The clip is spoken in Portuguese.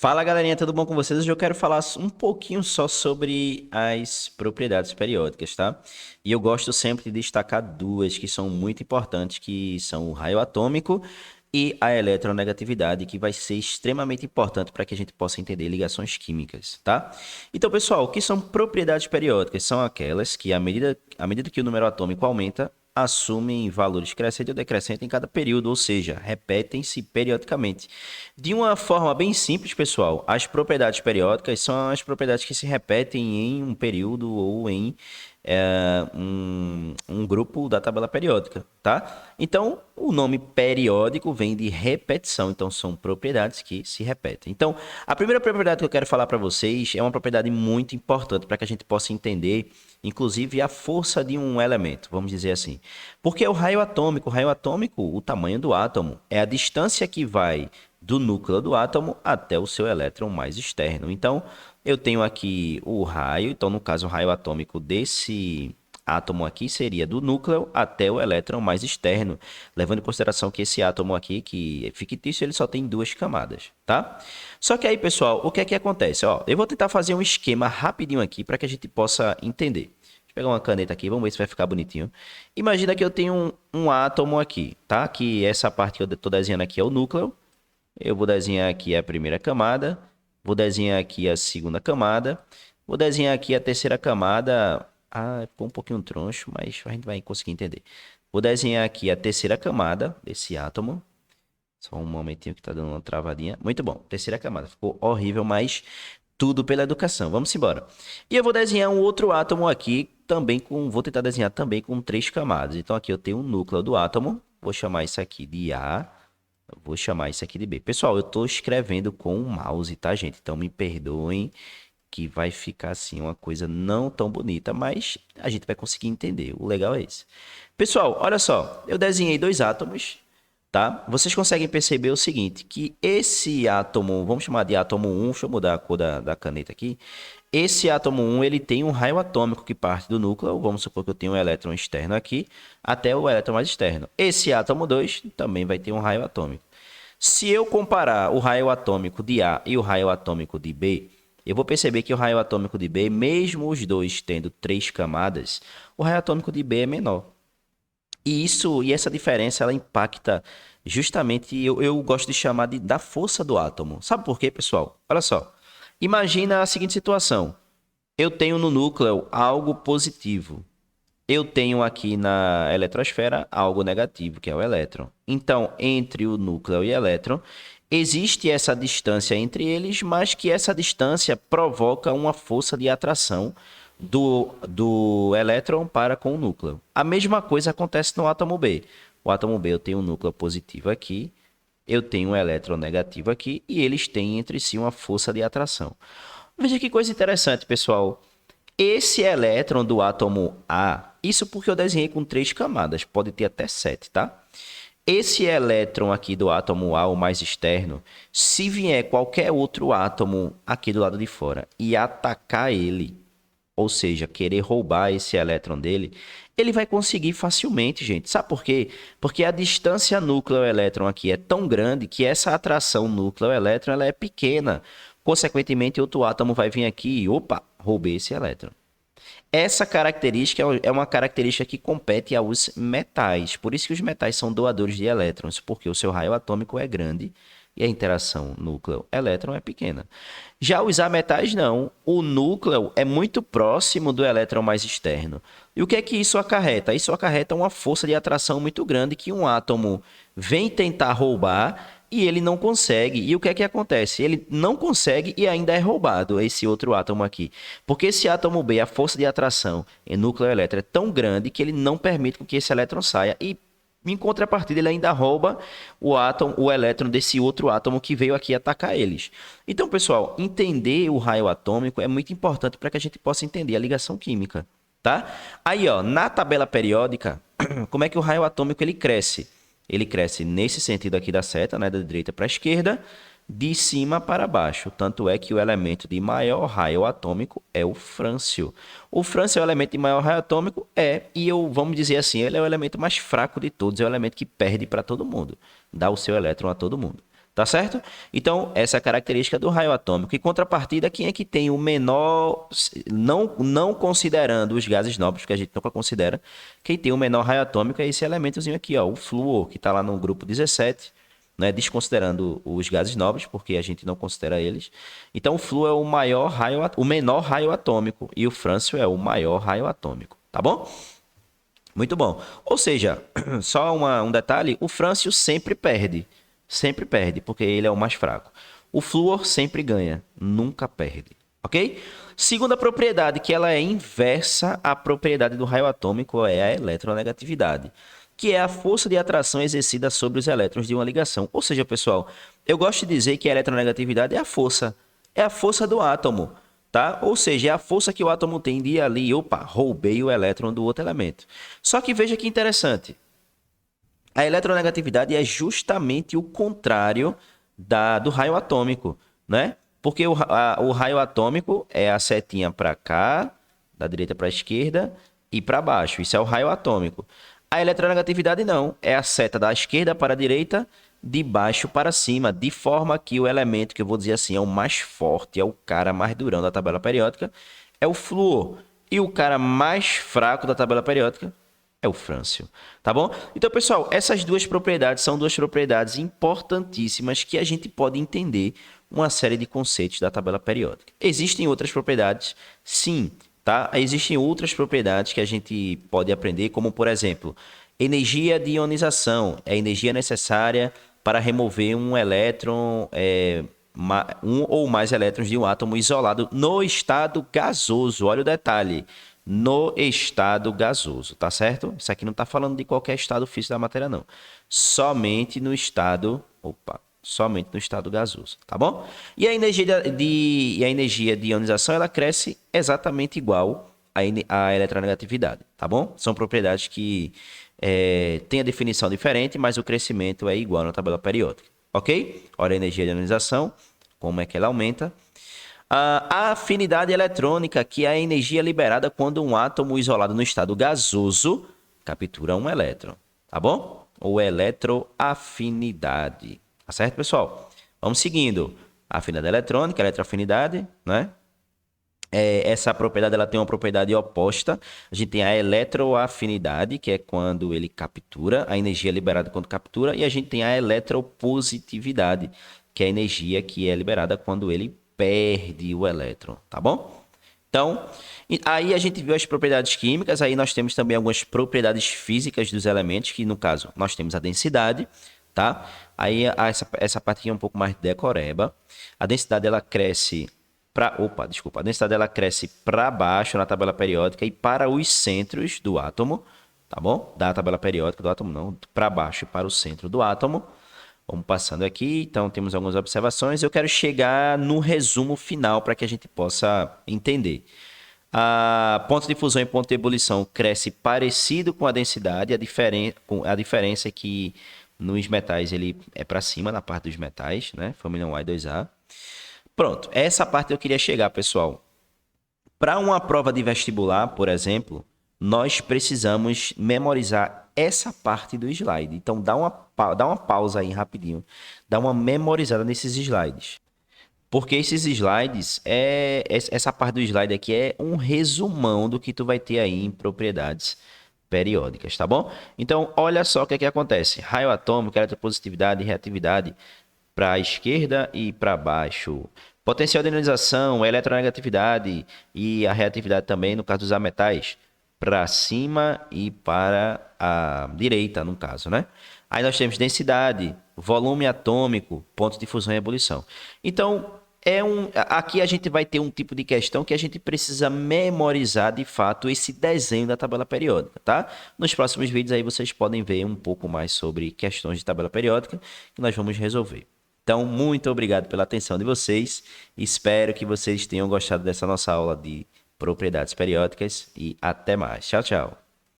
Fala galerinha, tudo bom com vocês? Hoje eu quero falar um pouquinho só sobre as propriedades periódicas, tá? E eu gosto sempre de destacar duas que são muito importantes, que são o raio atômico e a eletronegatividade, que vai ser extremamente importante para que a gente possa entender ligações químicas, tá? Então, pessoal, o que são propriedades periódicas? São aquelas que, à medida que o número atômico aumenta, assumem valores crescentes ou decrescentes em cada período, ou seja, repetem-se periodicamente. De uma forma bem simples, pessoal, as propriedades periódicas são as propriedades que se repetem em um período ou em um grupo da tabela periódica, tá? Então, o nome periódico vem de repetição, então são propriedades que se repetem. Então, a primeira propriedade que eu quero falar para vocês é uma propriedade muito importante para que a gente possa entender, inclusive, a força de um elemento, vamos dizer assim. Porque o raio atômico, o tamanho do átomo, é a distância que vai do núcleo do átomo até o seu elétron mais externo. Então, eu tenho aqui o raio, então no caso o raio atômico desse átomo aqui seria do núcleo até o elétron mais externo, levando em consideração que esse átomo aqui, que é fictício, ele só tem duas camadas, tá? Só que aí, pessoal, o que é que acontece? Ó, eu vou tentar fazer um esquema rapidinho aqui para que a gente possa entender. Deixa eu pegar uma caneta aqui, vamos ver se vai ficar bonitinho. Imagina que eu tenho um átomo aqui, tá? Que essa parte que eu estou desenhando aqui é o núcleo. Eu vou desenhar aqui a primeira camada, vou desenhar aqui a segunda camada, vou desenhar aqui a terceira camada. Ah, ficou um pouquinho troncho, mas a gente vai conseguir entender. Vou desenhar aqui a terceira camada desse átomo. Só um momentinho que tá dando uma travadinha. Muito bom, terceira camada. Ficou horrível, mas tudo pela educação. Vamos embora. E eu vou desenhar um outro átomo aqui, também vou tentar desenhar também com três camadas. Então aqui eu tenho o núcleo do átomo, vou chamar isso aqui de A. Vou chamar isso aqui de B. Pessoal, eu estou escrevendo com o mouse, tá, gente? Então me perdoem que vai ficar assim uma coisa não tão bonita, mas a gente vai conseguir entender. O legal é esse. Pessoal, olha só. Eu desenhei dois átomos, tá? Vocês conseguem perceber o seguinte, que esse átomo, vamos chamar de átomo 1, deixa eu mudar a cor da caneta aqui. Esse átomo 1, ele tem um raio atômico que parte do núcleo, vamos supor que eu tenho um elétron externo aqui, até o elétron mais externo. Esse átomo 2 também vai ter um raio atômico. Se eu comparar o raio atômico de A e o raio atômico de B, eu vou perceber que o raio atômico de B, mesmo os dois tendo três camadas, o raio atômico de B é menor. E essa diferença, ela impacta justamente, eu gosto de chamar da força do átomo. Sabe por quê, pessoal? Olha só. Imagina a seguinte situação. Eu tenho no núcleo algo positivo. Eu tenho aqui na eletrosfera algo negativo, que é o elétron. Então, entre o núcleo e o elétron, existe essa distância entre eles, mas que essa distância provoca uma força de atração do elétron para com o núcleo. A mesma coisa acontece no átomo B. O átomo B eu tenho um núcleo positivo aqui, eu tenho um elétron negativo aqui, e eles têm entre si uma força de atração. Veja que coisa interessante, pessoal. Esse elétron do átomo A, isso porque eu desenhei com três camadas, pode ter até sete, tá? Esse elétron aqui do átomo A, o mais externo, se vier qualquer outro átomo aqui do lado de fora e atacar ele, ou seja, querer roubar esse elétron dele, ele vai conseguir facilmente, gente. Sabe por quê? Porque a distância núcleo-elétron aqui é tão grande que essa atração núcleo-elétron ela é pequena. Consequentemente, outro átomo vai vir aqui e, opa, roubei esse elétron. Essa característica é uma característica que compete aos metais. Por isso que os metais são doadores de elétrons, porque o seu raio atômico é grande e a interação núcleo-elétron é pequena. Já os ametais não. O núcleo é muito próximo do elétron mais externo. E o que é que isso acarreta? Isso acarreta uma força de atração muito grande que um átomo vem tentar roubar e ele não consegue. E o que é que acontece? Ele não consegue e ainda é roubado, esse outro átomo aqui. Porque esse átomo B, a força de atração em núcleo elétron é tão grande que ele não permite que esse elétron saia. E, em contrapartida, ele ainda rouba o átomo, o elétron desse outro átomo que veio aqui atacar eles. Então, pessoal, entender o raio atômico é muito importante para que a gente possa entender a ligação química, tá? Aí, ó, na tabela periódica, como é que o raio atômico ele cresce? Ele cresce nesse sentido aqui da seta, né, da direita para a esquerda, de cima para baixo. Tanto é que o elemento de maior raio atômico é o frâncio. O frâncio é o elemento de maior raio atômico? É, e vamos dizer assim, ele é o elemento mais fraco de todos, é o elemento que perde para todo mundo, dá o seu elétron a todo mundo. Tá certo? Então, essa é a característica do raio atômico. Em contrapartida, quem é que tem o menor, não considerando os gases nobres, que a gente nunca considera, quem tem o menor raio atômico é esse elementozinho aqui, ó, o flúor, que está lá no grupo 17, né, desconsiderando os gases nobres, porque a gente não considera eles. Então, o flúor é o menor raio atômico e o frâncio é o maior raio atômico, tá bom? Muito bom. Ou seja, só um detalhe, o frâncio sempre perde, porque ele é o mais fraco. O flúor sempre ganha, nunca perde, ok? Segunda propriedade, que ela é inversa à propriedade do raio atômico, é a eletronegatividade, que é a força de atração exercida sobre os elétrons de uma ligação. Ou seja, pessoal, eu gosto de dizer que a eletronegatividade é a força do átomo, tá? Ou seja, é a força que o átomo tem de ir ali, opa, roubei o elétron do outro elemento. Só que veja que interessante, a eletronegatividade é justamente o contrário do raio atômico, né? Porque o raio atômico é a setinha para cá, da direita para a esquerda e para baixo. Isso é o raio atômico. A eletronegatividade não, é a seta da esquerda para a direita, de baixo para cima, de forma que o elemento que eu vou dizer assim é o mais forte, é o cara mais durão da tabela periódica, é o flúor. E o cara mais fraco da tabela periódica é o frâncio, tá bom? Então, pessoal, essas duas propriedades são duas propriedades importantíssimas que a gente pode entender uma série de conceitos da tabela periódica. Existem outras propriedades? Sim, tá? Existem outras propriedades que a gente pode aprender, como, por exemplo, energia de ionização, é a energia necessária para remover um elétron, um ou mais elétrons de um átomo isolado no estado gasoso. Olha o detalhe, no estado gasoso, tá certo? Isso aqui não está falando de qualquer estado físico da matéria, não. Somente no estado gasoso, tá bom? E a energia de ionização, ela cresce exatamente igual à eletronegatividade, tá bom? São propriedades que têm a definição diferente, mas o crescimento é igual na tabela periódica, ok? Olha a energia de ionização, como é que ela aumenta. A afinidade eletrônica, que é a energia liberada quando um átomo isolado no estado gasoso captura um elétron, tá bom? Ou eletroafinidade, tá certo, pessoal? Vamos seguindo. Afinidade eletrônica, eletroafinidade, né? Essa propriedade ela tem uma propriedade oposta. A gente tem a eletroafinidade, que é quando ele captura, a energia liberada quando captura, e a gente tem a eletropositividade, que é a energia que é liberada quando ele perde o elétron, tá bom? Então, aí a gente viu as propriedades químicas, aí nós temos também algumas propriedades físicas dos elementos, que no caso nós temos a densidade, tá? Aí essa parte aqui é um pouco mais decoreba. A densidade ela cresce a densidade ela cresce para baixo na tabela periódica e para os centros do átomo, tá bom? Da tabela periódica do átomo não, para baixo e para o centro do átomo. Vamos passando aqui, então temos algumas observações. Eu quero chegar no resumo final para que a gente possa entender. A ponto de fusão e ponto de ebulição cresce parecido com a densidade, a diferença é que nos metais ele é para cima, na parte dos metais, né? Família 1A e 2A. Pronto, essa parte eu queria chegar, pessoal. Para uma prova de vestibular, por exemplo, nós precisamos memorizar essa parte do slide. Então, dá uma pausa aí rapidinho. Dá uma memorizada nesses slides. Porque esses slides, essa parte do slide aqui é um resumão do que tu vai ter aí em propriedades periódicas, tá bom? Então, olha só o que é que acontece. Raio atômico, eletropositividade e reatividade para a esquerda e para baixo. Potencial de ionização, eletronegatividade e a reatividade também, no caso dos ametais, para cima e para a direita, no caso, né? Aí nós temos densidade, volume atômico, pontos de fusão e ebulição. Então, aqui a gente vai ter um tipo de questão que a gente precisa memorizar de fato esse desenho da tabela periódica, tá? Nos próximos vídeos aí vocês podem ver um pouco mais sobre questões de tabela periódica que nós vamos resolver. Então, muito obrigado pela atenção de vocês. Espero que vocês tenham gostado dessa nossa aula de propriedades periódicas e até mais. Tchau, tchau.